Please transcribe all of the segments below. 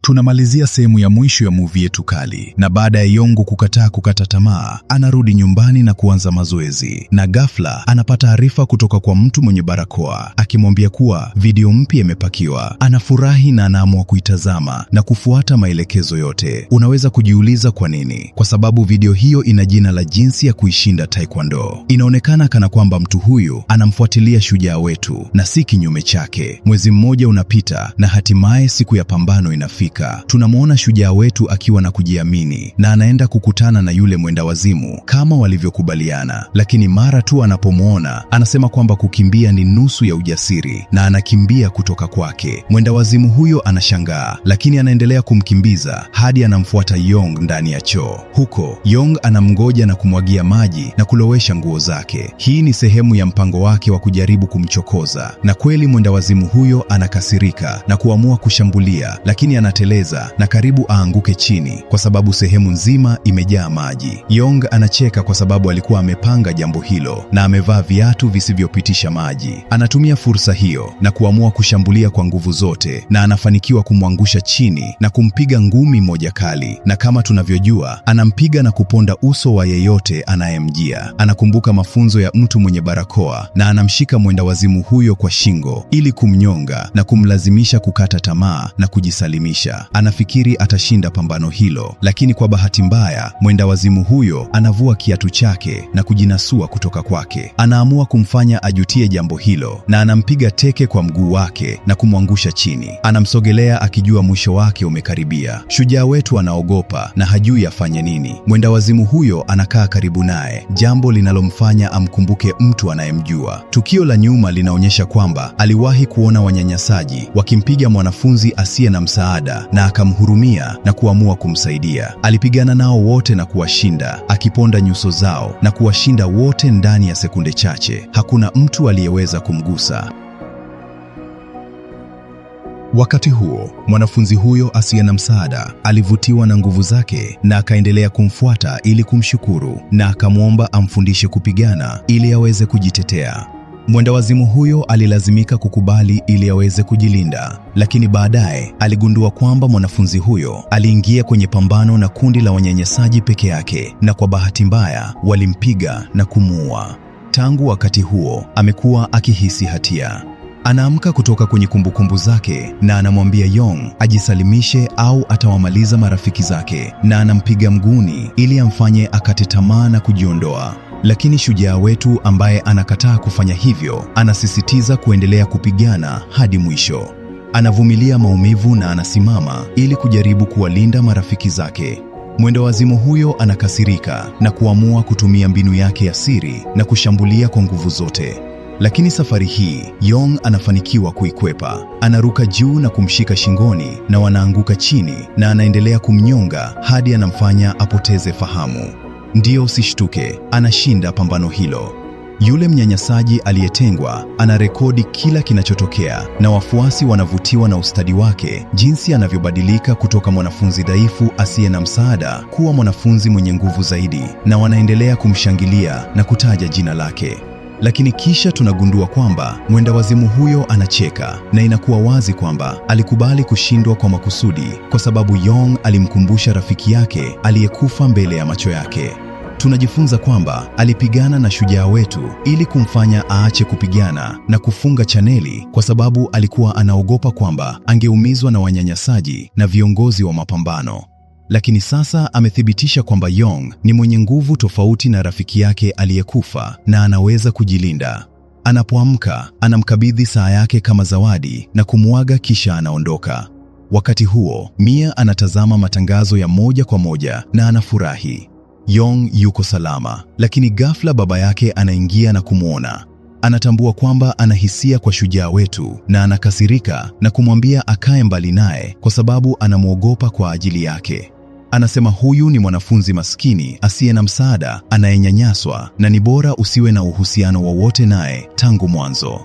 Tunamalizia sehemu ya mwisho ya movie yetu kali, na baada ya Yong kukataa kukata tamaa, anarudi nyumbani na kuanza mazoezi. Na ghafla anapata taarifa kutoka kwa mtu mwenye barakoa akimwambia kuwa video mpya imepakiwa. Anafurahi na anaamua kuitazama na kufuata maelekezo yote. Unaweza kujiuliza kwa nini? Kwa sababu video hiyo ina jina la jinsi ya kuishinda Taekwondo. Inaonekana kana kwamba mtu huyu anamfuatilia shujaa wetu na si kinyume chake. Mwezi mmoja unapita na hatimaye siku ya pambano inafika. Tunamwona shujaa wetu akiwa na kujiamini na anaenda kukutana na yule mwenda wazimu kama walivyokubaliana, lakini mara tu anapomwona anasema kwamba kukimbia ni nusu ya ujasiri na anakimbia kutoka kwake. Mwenda wazimu huyo anashangaa, lakini anaendelea kumkimbiza hadi anamfuata Yong ndani ya choo. Huko Yong anamngoja na kumwagia maji na kulowesha nguo zake. Hii ni sehemu ya mpango wake wa kujaribu kumchokoza, na kweli mwenda wazimu huyo anakasirika na kuamua kushambulia, lakini anateleza na karibu aanguke chini kwa sababu sehemu nzima imejaa maji. Yong anacheka kwa sababu alikuwa amepanga jambo hilo na amevaa viatu visivyopitisha maji. Anatumia fursa hiyo na kuamua kushambulia kwa nguvu zote, na anafanikiwa kumwangusha chini na kumpiga ngumi moja kali, na kama tunavyojua anampiga na kuponda uso wa yeyote anayemjia. Anakumbuka mafunzo ya mtu mwenye barakoa na anamshika mwenda wazimu huyo kwa shingo ili kumnyonga na kumlazimisha kukata tamaa na kujisalimisha. Anafikiri atashinda pambano hilo, lakini kwa bahati mbaya mwenda wazimu huyo anavua kiatu chake na kujinasua kutoka kwake. Anaamua kumfanya ajutie jambo hilo na anampiga teke kwa mguu wake na kumwangusha chini. Anamsogelea akijua mwisho wake umekaribia. Shujaa wetu anaogopa na hajui afanye nini. Mwenda wazimu huyo anakaa karibu naye, jambo linalomfanya amkumbuke mtu anayemjua. Tukio la nyuma linaonyesha kwamba aliwahi kuona wanyanyasaji wakimpiga mwanafunzi asiye na msaada na akamhurumia na kuamua kumsaidia. Alipigana nao wote na kuwashinda, akiponda nyuso zao na kuwashinda wote ndani ya sekunde chache. Hakuna mtu aliyeweza kumgusa. Wakati huo, mwanafunzi huyo asiye na msaada alivutiwa na nguvu zake na akaendelea kumfuata ili kumshukuru, na akamwomba amfundishe kupigana ili aweze kujitetea. Mwenda wazimu huyo alilazimika kukubali ili aweze kujilinda, lakini baadaye aligundua kwamba mwanafunzi huyo aliingia kwenye pambano na kundi la wanyanyasaji peke yake, na kwa bahati mbaya walimpiga na kumuua. Tangu wakati huo amekuwa akihisi hatia. Anaamka kutoka kwenye kumbukumbu zake na anamwambia Yong ajisalimishe au atawamaliza marafiki zake, na anampiga mguuni ili amfanye akate tamaa na kujiondoa. Lakini shujaa wetu ambaye anakataa kufanya hivyo, anasisitiza kuendelea kupigana hadi mwisho. Anavumilia maumivu na anasimama ili kujaribu kuwalinda marafiki zake. Mwenda wazimu huyo anakasirika na kuamua kutumia mbinu yake ya siri na kushambulia kwa nguvu zote. Lakini safari hii Yong anafanikiwa kuikwepa. Anaruka juu na kumshika shingoni na wanaanguka chini, na anaendelea kumnyonga hadi anamfanya apoteze fahamu. Ndiyo, usishtuke, anashinda pambano hilo. Yule mnyanyasaji aliyetengwa anarekodi kila kinachotokea, na wafuasi wanavutiwa na ustadi wake, jinsi anavyobadilika kutoka mwanafunzi dhaifu asiye na msaada kuwa mwanafunzi mwenye nguvu zaidi, na wanaendelea kumshangilia na kutaja jina lake. Lakini kisha tunagundua kwamba mwenda wazimu huyo anacheka, na inakuwa wazi kwamba alikubali kushindwa kwa makusudi, kwa sababu Yong alimkumbusha rafiki yake aliyekufa mbele ya macho yake. Tunajifunza kwamba alipigana na shujaa wetu ili kumfanya aache kupigana na kufunga chaneli, kwa sababu alikuwa anaogopa kwamba angeumizwa na wanyanyasaji na viongozi wa mapambano. Lakini sasa amethibitisha kwamba Yong ni mwenye nguvu tofauti na rafiki yake aliyekufa na anaweza kujilinda. Anapoamka, anamkabidhi saa yake kama zawadi na kumuaga, kisha anaondoka. Wakati huo, Mia anatazama matangazo ya moja kwa moja na anafurahi. Yong yuko salama, lakini ghafla baba yake anaingia na kumwona. Anatambua kwamba ana hisia kwa shujaa wetu na anakasirika na kumwambia akae mbali naye kwa sababu anamwogopa kwa ajili yake. Anasema huyu ni mwanafunzi maskini asiye na msaada, anayenyanyaswa, na ni bora usiwe na uhusiano wowote naye tangu mwanzo.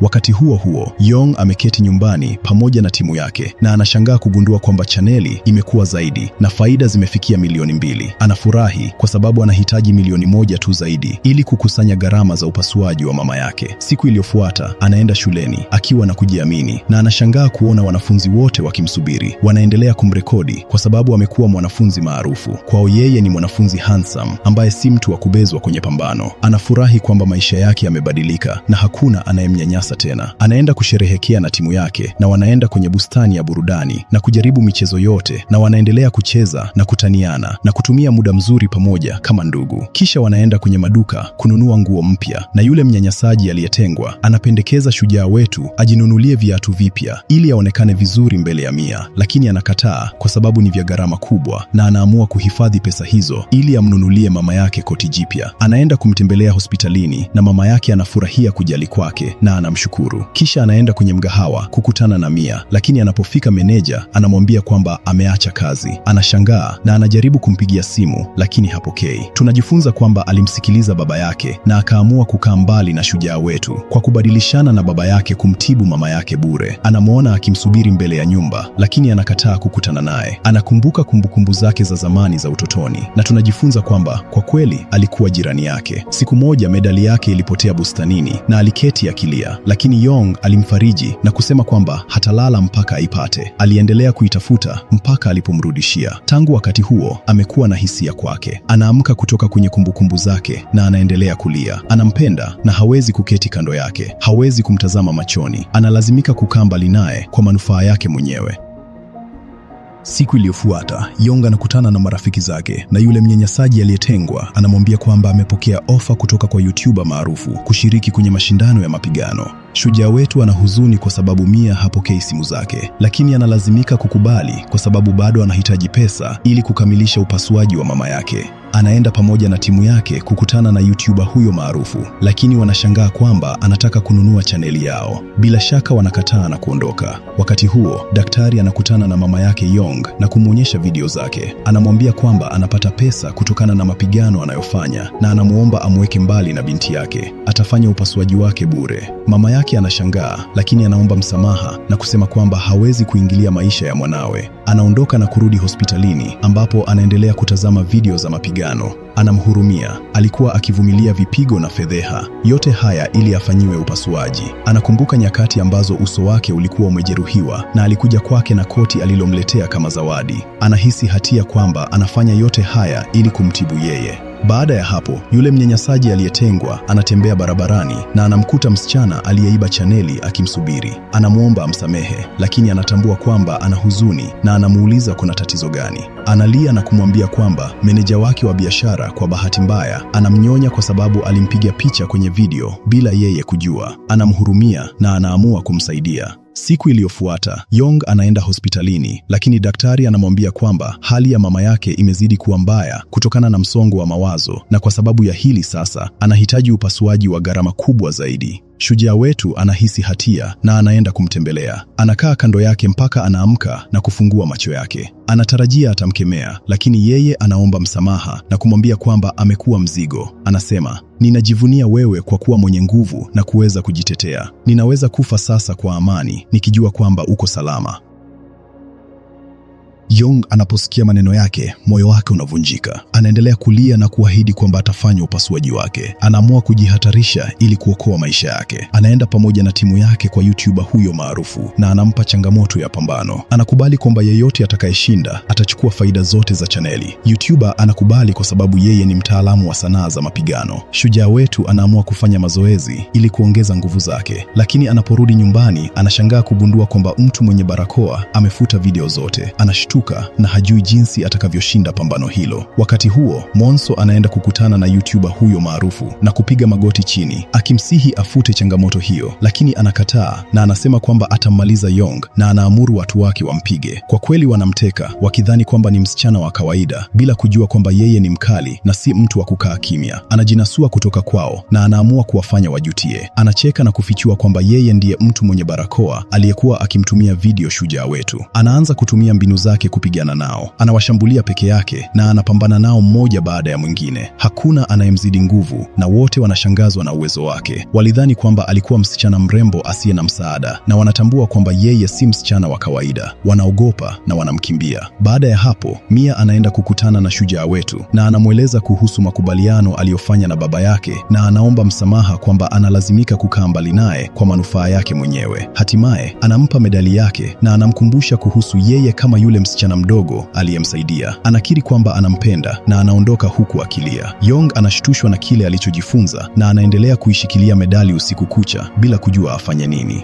Wakati huo huo, Yong ameketi nyumbani pamoja na timu yake na anashangaa kugundua kwamba chaneli imekuwa zaidi na faida zimefikia milioni 2. Anafurahi kwa sababu anahitaji milioni 1 tu zaidi ili kukusanya gharama za upasuaji wa mama yake. Siku iliyofuata anaenda shuleni akiwa na kujiamini na anashangaa kuona wanafunzi wote wakimsubiri. Wanaendelea kumrekodi kwa sababu amekuwa mwanafunzi maarufu. Kwao yeye ni mwanafunzi handsome ambaye si mtu wa kubezwa kwenye pambano. Anafurahi kwamba maisha yake yamebadilika na hakuna anayemnyanyasa tena. Anaenda kusherehekea na timu yake na wanaenda kwenye bustani ya burudani na kujaribu michezo yote, na wanaendelea kucheza na kutaniana na kutumia muda mzuri pamoja kama ndugu. Kisha wanaenda kwenye maduka kununua nguo mpya, na yule mnyanyasaji aliyetengwa anapendekeza shujaa wetu ajinunulie viatu vipya ili aonekane vizuri mbele ya Mia, lakini anakataa kwa sababu ni vya gharama kubwa, na anaamua kuhifadhi pesa hizo ili amnunulie mama yake koti jipya. Anaenda kumtembelea hospitalini na mama yake anafurahia kujali kwake na anamshukuru. Kisha anaenda kwenye mgahawa kukutana na Mia, lakini anapofika meneja anamwambia kwamba ameacha kazi. Anashangaa na anajaribu kumpigia simu lakini hapokei. Tunajifunza kwamba alimsikiliza baba yake na akaamua kukaa mbali na shujaa wetu kwa kubadilishana na baba yake kumtibu mama yake bure. Anamwona akimsubiri mbele ya nyumba lakini anakataa kukutana naye. Anakumbuka kumbukumbu zake za zamani za utotoni na tunajifunza kwamba kwa kweli alikuwa jirani yake. Siku moja medali yake ilipotea bustanini na aliketi akilia, lakini Yong alimfariji na kusema kwamba hatalala mpaka aipate. Aliendelea kuitafuta mpaka alipomrudishia. Tangu wakati huo amekuwa na hisia kwake. Anaamka kutoka kwenye kumbukumbu zake na anaendelea kulia. Anampenda na hawezi kuketi kando yake, hawezi kumtazama machoni. Analazimika kukaa mbali naye kwa manufaa yake mwenyewe. Siku iliyofuata, Yong anakutana na marafiki zake na yule mnyanyasaji aliyetengwa anamwambia kwamba amepokea ofa kutoka kwa YouTuber maarufu kushiriki kwenye mashindano ya mapigano. Shujaa wetu ana huzuni kwa sababu Mia hapokei simu zake, lakini analazimika kukubali kwa sababu bado anahitaji pesa ili kukamilisha upasuaji wa mama yake. Anaenda pamoja na timu yake kukutana na YouTuber huyo maarufu, lakini wanashangaa kwamba anataka kununua chaneli yao. Bila shaka wanakataa na kuondoka. Wakati huo, daktari anakutana na mama yake Yong na kumwonyesha video zake. Anamwambia kwamba anapata pesa kutokana na mapigano anayofanya na anamuomba amweke mbali na binti yake. Atafanya upasuaji wake bure. Mama yake anashangaa, lakini anaomba msamaha na kusema kwamba hawezi kuingilia maisha ya mwanawe. Anaondoka na kurudi hospitalini ambapo anaendelea kutazama video za mapigano. Anamhurumia, alikuwa akivumilia vipigo na fedheha, yote haya ili afanyiwe upasuaji. Anakumbuka nyakati ambazo uso wake ulikuwa umejeruhiwa na alikuja kwake na koti alilomletea kama zawadi. Anahisi hatia kwamba anafanya yote haya ili kumtibu yeye. Baada ya hapo, yule mnyanyasaji aliyetengwa anatembea barabarani na anamkuta msichana aliyeiba chaneli akimsubiri. Anamwomba amsamehe, lakini anatambua kwamba ana huzuni na anamuuliza kuna tatizo gani. Analia na kumwambia kwamba meneja wake wa biashara kwa bahati mbaya anamnyonya kwa sababu alimpiga picha kwenye video bila yeye kujua. Anamhurumia na anaamua kumsaidia. Siku iliyofuata, Yong anaenda hospitalini, lakini daktari anamwambia kwamba hali ya mama yake imezidi kuwa mbaya kutokana na msongo wa mawazo, na kwa sababu ya hili sasa anahitaji upasuaji wa gharama kubwa zaidi. Shujaa wetu anahisi hatia na anaenda kumtembelea. Anakaa kando yake mpaka anaamka na kufungua macho yake. Anatarajia atamkemea, lakini yeye anaomba msamaha na kumwambia kwamba amekuwa mzigo. Anasema, ninajivunia wewe kwa kuwa mwenye nguvu na kuweza kujitetea. Ninaweza kufa sasa kwa amani nikijua kwamba uko salama. Yong anaposikia maneno yake, moyo wake unavunjika. Anaendelea kulia na kuahidi kwamba atafanya upasuaji wake. Anaamua kujihatarisha ili kuokoa maisha yake. Anaenda pamoja na timu yake kwa YouTuber huyo maarufu na anampa changamoto ya pambano. Anakubali kwamba yeyote atakayeshinda atachukua faida zote za chaneli. YouTuber anakubali kwa sababu yeye ni mtaalamu wa sanaa za mapigano. Shujaa wetu anaamua kufanya mazoezi ili kuongeza nguvu zake, lakini anaporudi nyumbani anashangaa kugundua kwamba mtu mwenye barakoa amefuta video zote. Anashtuka na hajui jinsi atakavyoshinda pambano hilo. Wakati huo, Monso anaenda kukutana na YouTuber huyo maarufu na kupiga magoti chini, akimsihi afute changamoto hiyo, lakini anakataa na anasema kwamba atammaliza Yong na anaamuru watu wake wampige. Kwa kweli wanamteka, wakidhani kwamba ni msichana wa kawaida, bila kujua kwamba yeye ni mkali na si mtu wa kukaa kimya. Anajinasua kutoka kwao na anaamua kuwafanya wajutie. Anacheka na kufichua kwamba yeye ndiye mtu mwenye barakoa aliyekuwa akimtumia video shujaa wetu. Anaanza kutumia mbinu zake wake kupigana nao. Anawashambulia peke yake na anapambana nao mmoja baada ya mwingine. Hakuna anayemzidi nguvu na wote wanashangazwa na uwezo wake. Walidhani kwamba alikuwa msichana mrembo asiye na msaada, na wanatambua kwamba yeye si msichana wa kawaida. Wanaogopa na wanamkimbia. Baada ya hapo, Mia anaenda kukutana na shujaa wetu na anamweleza kuhusu makubaliano aliyofanya na baba yake, na anaomba msamaha kwamba analazimika kukaa mbali naye kwa manufaa yake mwenyewe. Hatimaye anampa medali yake na anamkumbusha kuhusu yeye kama yule msichana mdogo aliyemsaidia. Anakiri kwamba anampenda na anaondoka huku akilia. Yong anashtushwa na kile alichojifunza na anaendelea kuishikilia medali usiku kucha bila kujua afanye nini.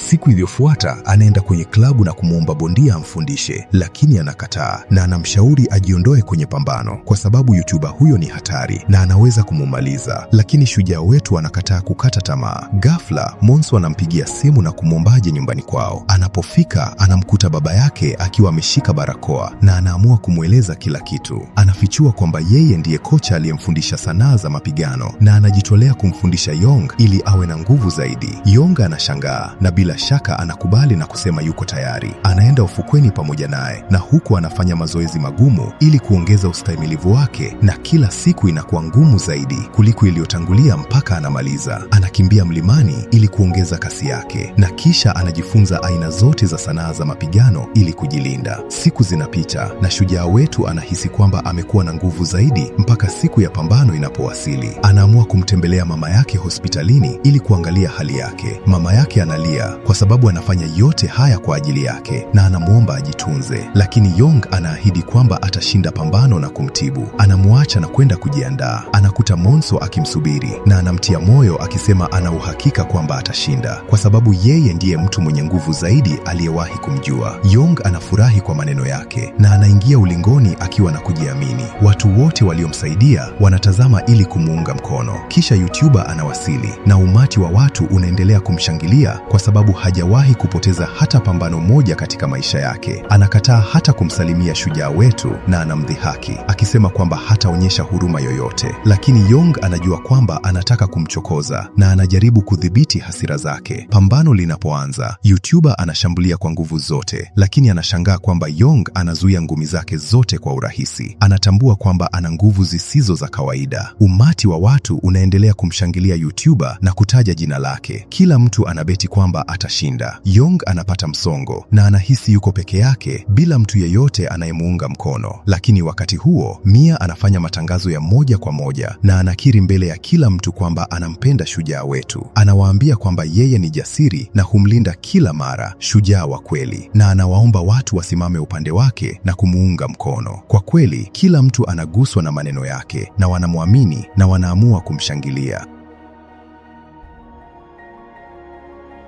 Siku iliyofuata anaenda kwenye klabu na kumwomba bondia amfundishe, lakini anakataa na anamshauri ajiondoe kwenye pambano kwa sababu YouTuber huyo ni hatari na anaweza kumumaliza. Lakini shujaa wetu anakataa kukata tamaa. Ghafla Monso anampigia simu na kumwomba aje nyumbani kwao. Anapofika anamkuta baba yake akiwa ameshika barakoa na anaamua kumweleza kila kitu. Anafichua kwamba yeye ndiye kocha aliyemfundisha sanaa za mapigano na anajitolea kumfundisha Yong ili awe na nguvu zaidi. Yong anashangaa na bila shaka anakubali na kusema yuko tayari. Anaenda ufukweni pamoja naye na huku anafanya mazoezi magumu ili kuongeza ustahimilivu wake, na kila siku inakuwa ngumu zaidi kuliko iliyotangulia mpaka anamaliza. Anakimbia mlimani ili kuongeza kasi yake na kisha anajifunza aina zote za sanaa za mapigano ili kujilinda. Siku zinapita na shujaa wetu anahisi kwamba amekuwa na nguvu zaidi mpaka siku ya pambano inapowasili. Anaamua kumtembelea mama yake hospitalini ili kuangalia hali yake. Mama yake analia kwa sababu anafanya yote haya kwa ajili yake na anamwomba ajitunze, lakini Yong anaahidi kwamba atashinda pambano na kumtibu. Anamwacha na kwenda kujiandaa. Anakuta Monso akimsubiri na anamtia moyo akisema ana uhakika kwamba atashinda kwa sababu yeye ndiye mtu mwenye nguvu zaidi aliyewahi kumjua. Yong anafurahi kwa maneno yake na anaingia ulingoni akiwa na kujiamini. Watu wote waliomsaidia wanatazama ili kumuunga mkono. Kisha YouTuber anawasili na umati wa watu unaendelea kumshangilia kwa sababu hajawahi kupoteza hata pambano moja katika maisha yake. Anakataa hata kumsalimia shujaa wetu na anamdhihaki akisema kwamba hataonyesha huruma yoyote. Lakini Yong anajua kwamba anataka kumchokoza na anajaribu kudhibiti hasira zake. Pambano linapoanza, YouTuber anashambulia kwa nguvu zote, lakini anashangaa kwamba Yong anazuia ngumi zake zote kwa urahisi. Anatambua kwamba ana nguvu zisizo za kawaida. Umati wa watu unaendelea kumshangilia YouTuber na kutaja jina lake. Kila mtu anabeti kwamba atashinda. Yong anapata msongo na anahisi yuko peke yake bila mtu yeyote anayemuunga mkono. Lakini wakati huo Mia anafanya matangazo ya moja kwa moja na anakiri mbele ya kila mtu kwamba anampenda shujaa wetu. Anawaambia kwamba yeye ni jasiri na humlinda kila mara, shujaa wa kweli, na anawaomba watu wasimame upande wake na kumuunga mkono. Kwa kweli kila mtu anaguswa na maneno yake na wanamwamini na wanaamua kumshangilia.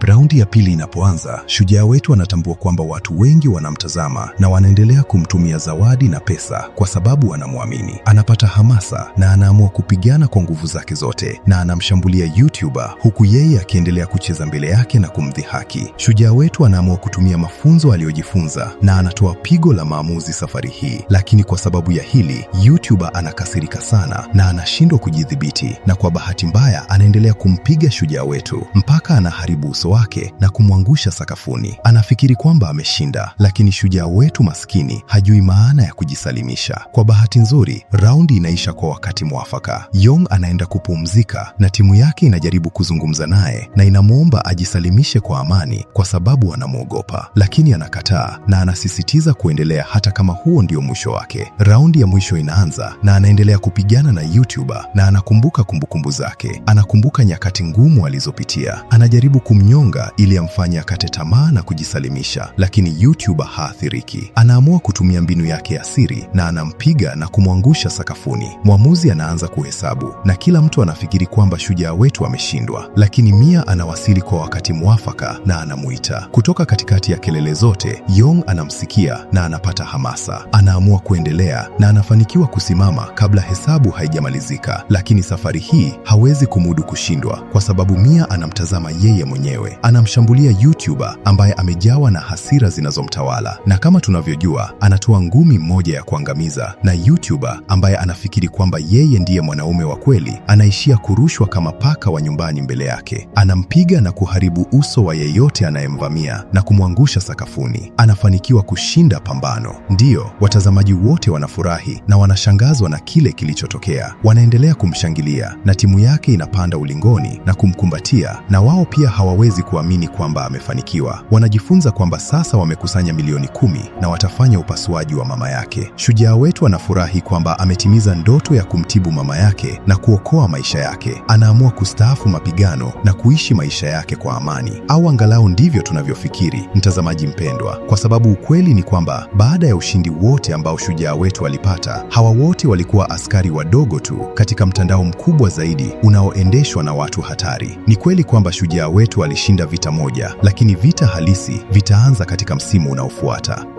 Raundi ya pili inapoanza, shujaa wetu anatambua kwamba watu wengi wanamtazama na wanaendelea kumtumia zawadi na pesa kwa sababu wanamwamini. Anapata hamasa na anaamua kupigana kwa nguvu zake zote na anamshambulia YouTuber huku yeye akiendelea kucheza mbele yake na kumdhihaki. Shujaa wetu anaamua kutumia mafunzo aliyojifunza na anatoa pigo la maamuzi safari hii, lakini kwa sababu ya hili YouTuber anakasirika sana na anashindwa kujidhibiti, na kwa bahati mbaya anaendelea kumpiga shujaa wetu mpaka anaharibu uso wake na kumwangusha sakafuni. Anafikiri kwamba ameshinda, lakini shujaa wetu maskini hajui maana ya kujisalimisha. Kwa bahati nzuri, raundi inaisha kwa wakati mwafaka. Yong anaenda kupumzika na timu yake inajaribu kuzungumza naye na inamwomba ajisalimishe kwa amani kwa sababu anamwogopa, lakini anakataa na anasisitiza kuendelea hata kama huo ndio mwisho wake. Raundi ya mwisho inaanza na anaendelea kupigana na YouTuber na anakumbuka kumbukumbu zake. Anakumbuka nyakati ngumu alizopitia. Anajaribu kumnyonga ili amfanye akate tamaa na kujisalimisha, lakini YouTuber haathiriki. Anaamua kutumia mbinu yake ya siri na anampiga na kumwangusha sakafuni. Mwamuzi anaanza kuhesabu na kila mtu anafikiri kwamba shujaa wetu ameshindwa, lakini Mia anawasili kwa wakati mwafaka na anamuita. Kutoka katikati ya kelele zote, Yong anamsikia na anapata hamasa. Anaamua kuendelea na anafanikiwa kusimama kabla hesabu haijamalizika, lakini safari hii hawezi kumudu kushindwa kwa sababu Mia anamtazama yeye mwenyewe. mwenyewe anamshambulia YouTuber ambaye amejawa na hasira zinazomtawala, na kama tunavyojua, anatoa ngumi moja ya kuangamiza, na YouTuber ambaye anafikiri kwamba yeye ndiye mwanaume wa kweli anaishia kurushwa kama paka wa nyumbani mbele yake. Anampiga na kuharibu uso wa yeyote anayemvamia na kumwangusha sakafuni. Anafanikiwa kushinda pambano. Ndiyo, watazamaji wote wanafurahi na wanashangazwa na kile kilichotokea. Wanaendelea kumshangilia na timu yake inapanda ulingoni na kumkumbatia, na wao pia hawawezi kuamini kwamba amefanikiwa. Wanajifunza kwamba sasa wamekusanya milioni 10 na watafanya upasuaji wa mama yake. Shujaa wetu anafurahi kwamba ametimiza ndoto ya kumtibu mama yake na kuokoa maisha yake. Anaamua kustaafu mapigano na kuishi maisha yake kwa amani, au angalau ndivyo tunavyofikiri, mtazamaji mpendwa, kwa sababu ukweli ni kwamba baada ya ushindi wote ambao shujaa wetu alipata, hawa wote walikuwa askari wadogo tu katika mtandao mkubwa zaidi unaoendeshwa na watu hatari. Ni kweli kwamba shujaa wetu alishinda vita moja, lakini vita halisi vitaanza katika msimu unaofuata.